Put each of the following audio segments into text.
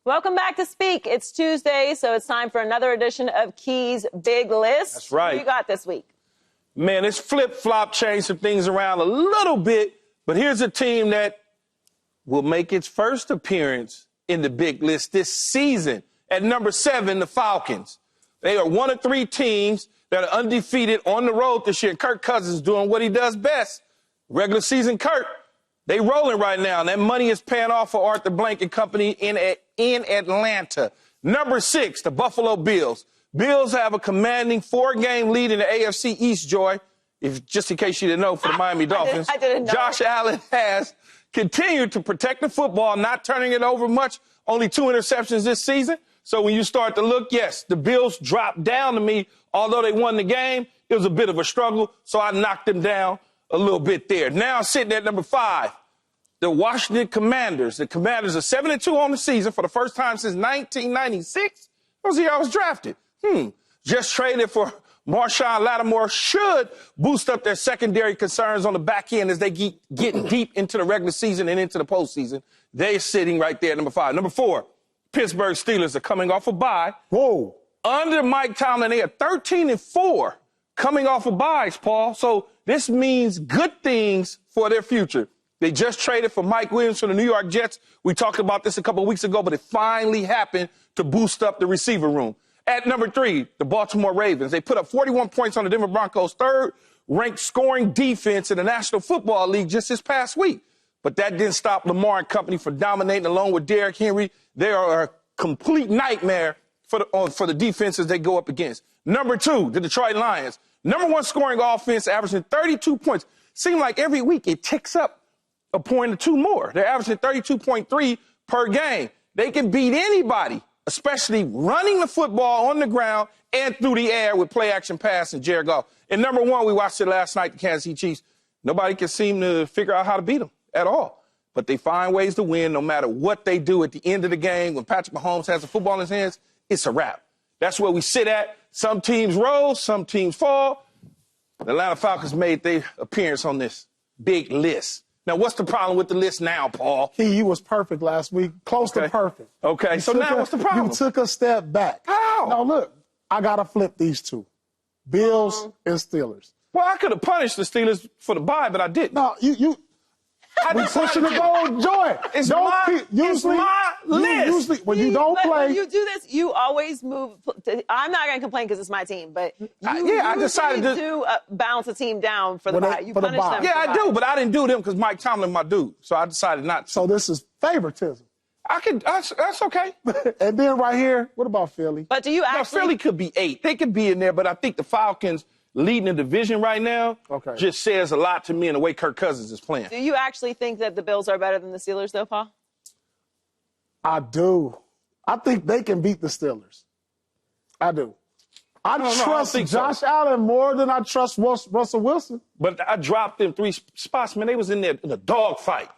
Welcome back to Speak. It's Tuesday, so it's time for another edition of Key's Big List. That's right. What you got this week? Man, it's flip-flop, changed some things around a little bit, but here's a team that will make its first appearance in the Big List this season. At number 7, the Falcons. They are one of 3 teams that are undefeated on the road this year. Kirk Cousins doing what he does best. Regular season Kirk. They rolling right now, and that money is paying off for Arthur Blank and company in Atlanta. Number 6, the Bills. Bills have a commanding 4-game lead in the AFC East, Joy. Just in case you didn't know, for the Miami Dolphins. I didn't know. Josh Allen has continued to protect the football, not turning it over much. Only 2 interceptions this season. So when you start to look, yes, the Bills dropped down to me. Although they won the game, it was a bit of a struggle, so I knocked them down a little bit there. Now sitting at number 5, the Washington Commanders. The Commanders are 7-2 on the season for the first time since 1996. That was the year I was drafted. Just traded for Marshawn Lattimore should boost up their secondary concerns on the back end as they get deep into the regular season and into the postseason. They're sitting right there at number 5. Number 4, Pittsburgh Steelers are coming off a bye. Whoa. Under Mike Tomlin, they are 13-4 coming off of byes, Paul. So this means good things for their future. They just traded for Mike Williams from the New York Jets. We talked about this a couple of weeks ago, but it finally happened to boost up the receiver room. At number 3, the Baltimore Ravens. They put up 41 points on the Denver Broncos, 3rd-ranked scoring defense in the National Football League just this past week. But that didn't stop Lamar and company from dominating along with Derrick Henry. They are a complete nightmare for the defenses they go up against. Number 2, the Detroit Lions. Number 1 scoring offense, averaging 32 points. Seems like every week it ticks up a point or 2 more. They're averaging 32.3 per game. They can beat anybody, especially running the football on the ground and through the air with play-action pass and Jared Goff. And number 1, we watched it last night, the Kansas City Chiefs. Nobody can seem to figure out how to beat them at all. But they find ways to win no matter what they do at the end of the game. When Patrick Mahomes has the football in his hands, it's a wrap. That's where we sit at. Some teams roll, some teams fall. The Atlanta Falcons made their appearance on this big list. Now, what's the problem with the list now, Paul? You was perfect last week, close to perfect. Okay, so now what's the problem? You took a step back. How? Now, look, I got to flip these 2, Bills and Steelers. Well, I could have punished the Steelers for the bye, but I didn't. No, we pushing the goal, Joy. It's my list. Usually, when you don't play. When you do this, you always move. I'm not going to complain because it's my team, but I decided to balance the team down for the bye. You punish them. Yeah, I do, but I didn't do them because Mike Tomlin my dude, so I decided not to. So this is favoritism. That's okay. And then right here, what about Philly? But do you actually? No, Philly could be 8. They could be in there, but I think the Falcons leading the division right now just says a lot to me in the way Kirk Cousins is playing. Do you actually think that the Bills are better than the Steelers, though, Paul? I do. I think they can beat the Steelers. I do. I trust Josh Allen more than I trust Russell Wilson. But I dropped them 3 spots, man. They was in there in a dog fight.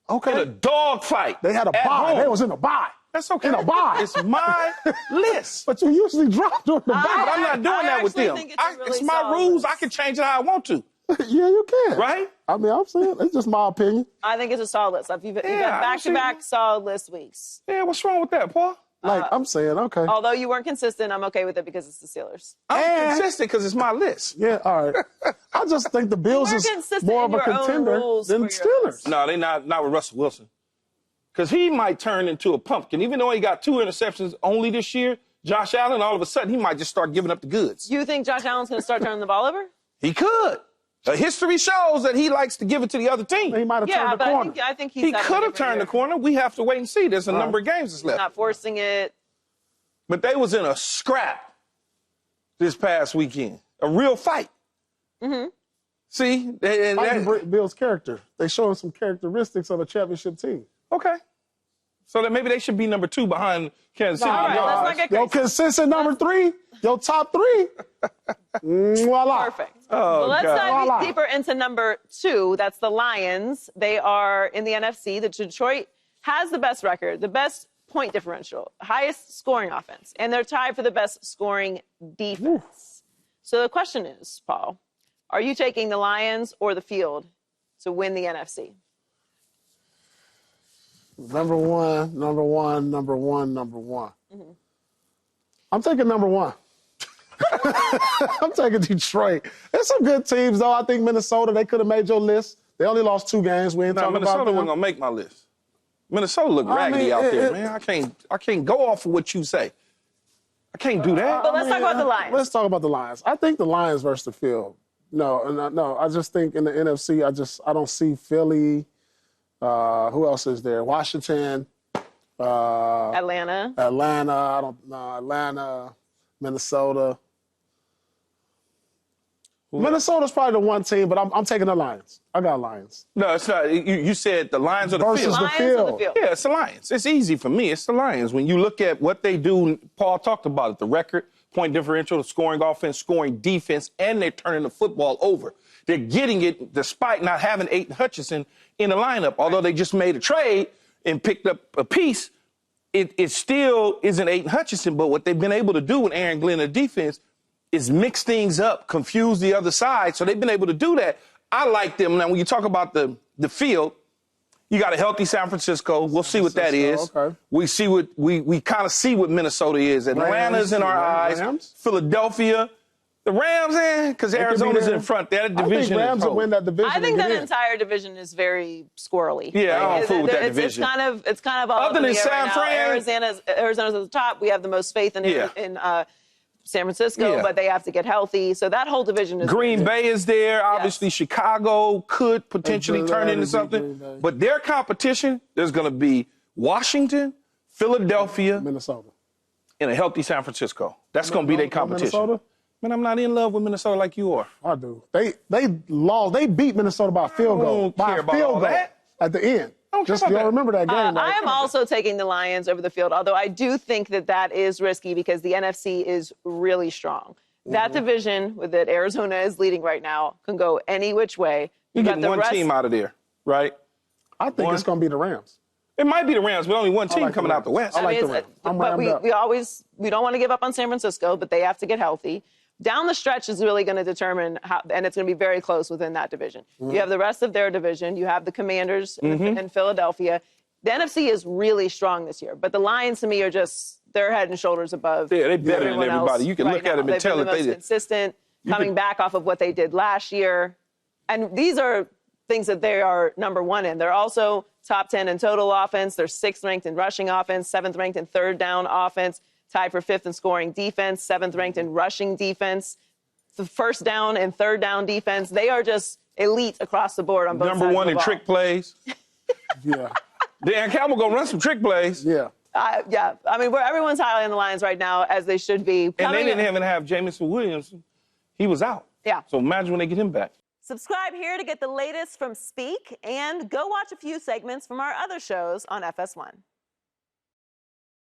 Okay. In a dog fight. They had a bye. They was in a bye. That's okay. In a bye. It's my list. But you usually drop during the bye. But I'm not doing that with them. It's my rules. I can change it how I want to. Yeah, you can. Right? I mean, I'm saying, it's just my opinion. I think it's a solid list. You've got back-to-back solid list weeks. Yeah, what's wrong with that, Paul? I'm saying, okay. Although you weren't consistent, I'm okay with it because it's the Steelers. I'm consistent because it's my list. Yeah, all right. I just think the Bills is more of a contender than the Steelers. No, they're not with Russell Wilson. Because he might turn into a pumpkin. Even though he got 2 interceptions only this year, Josh Allen, all of a sudden, he might just start giving up the goods. You think Josh Allen's going to start turning the ball over? He could. The history shows that he likes to give it to the other team. He might have turned the corner. I think he could have turned the corner. We have to wait and see. There's a number of games that's left. He's not forcing it. But they was in a scrap this past weekend. A real fight. Mm-hmm. See? Bill's character. They showing some characteristics of a championship team. Okay. So that maybe they should be number 2 behind Kansas City. All right, let's not get crazy. Your consistent number 3, your top 3. Voila. Perfect. Oh, well, let's dive deeper into number 2. That's the Lions. They are in the NFC. The Detroit has the best record, the best point differential, highest scoring offense, and they're tied for the best scoring defense. So the question is, Paul, are you taking the Lions or the field to win the NFC? Number one. I'm taking number one. I'm taking Detroit. There's some good teams, though. I think Minnesota, they could have made your list. They only lost 2 games. We ain't talking Minnesota about them. wasn't gonna make my list. Minnesota look raggedy out there, man. I can't go off of what you say. I can't do that. But let's talk about the Lions. Let's talk about the Lions. I think the Lions versus the field. No. I just think in the NFC, I don't see Philly. Who else is there? Washington. Atlanta. Atlanta, Minnesota. Minnesota's probably the one team, but I'm taking the Lions. I got Lions. No, it's not. You said the Lions or the Versus field. the Lions field. or the field? Yeah, it's the Lions. It's easy for me. It's the Lions. When you look at what they do, Paul talked about it, the record, point differential, the scoring offense, scoring defense, and they're turning the football over. They're getting it despite not having Aiden Hutchinson in the lineup. Although they just made a trade and picked up a piece, it still isn't Aiden Hutchinson. But what they've been able to do with Aaron Glenn and defense is mix things up, confuse the other side. So they've been able to do that. I like them. Now, when you talk about the field, you got a healthy San Francisco. We'll see what that is. Okay. We see what we kind of see what Minnesota is. Atlanta's in our eyes. Rams? Philadelphia. The Rams, because Arizona's in front. That division. I think Rams will win that division. I think that entire division is very squirrely. Yeah, I don't fool with that it's division. It's kind of all Other up in than the air San right now. Fran. Arizona's at the top. We have the most faith in San Francisco, Yeah. but they have to get healthy. So that whole division is Green Bay is there. Obviously, Chicago could potentially turn into something. But their competition, there's going to be Washington, Philadelphia, Minnesota, and a healthy San Francisco. That's going to be their competition. Minnesota? Man, I'm not in love with Minnesota like you are. I do. They lost. They beat Minnesota by a field goal. I don't care about all that. At the end. don't care Just about you that. don't remember that game, right? I am also taking the Lions over the field, although I do think that is risky because the NFC is really strong. That division that Arizona is leading right now can go any which way. You're getting one team out of there, right? I think it's going to be the Rams. It might be the Rams, but only one team like coming the out the Rams. West. I like the mean, Rams. I'm but ramped up. we don't want to give up on San Francisco, but they have to get healthy. Down the stretch is really going to determine how, and it's going to be very close within that division. You have the rest of their division. You have the Commanders in Philadelphia. The NFC is really strong this year, but the Lions to me are just, they're head and shoulders above. Yeah, they're better than everyone everybody. else You can right look at now. them and They've tell been that the most they consistent, coming back off of what they did last year. And these are things that they are number one in. They're also top 10 in total offense. They're 6th ranked in rushing offense, 7th ranked in third down offense, tied for 5th in scoring defense, 7th ranked in rushing defense, the first down and third down defense. They are just elite across the board on both sides Number one of the in ball. trick plays. Yeah. Dan Campbell gonna run some trick plays. Yeah. Yeah. I mean, everyone's highly on the Lions right now, as they should be. And they didn't even have Jamison Williams. He was out. Yeah. So imagine when they get him back. Subscribe here to get the latest from Speak, and go watch a few segments from our other shows on FS1.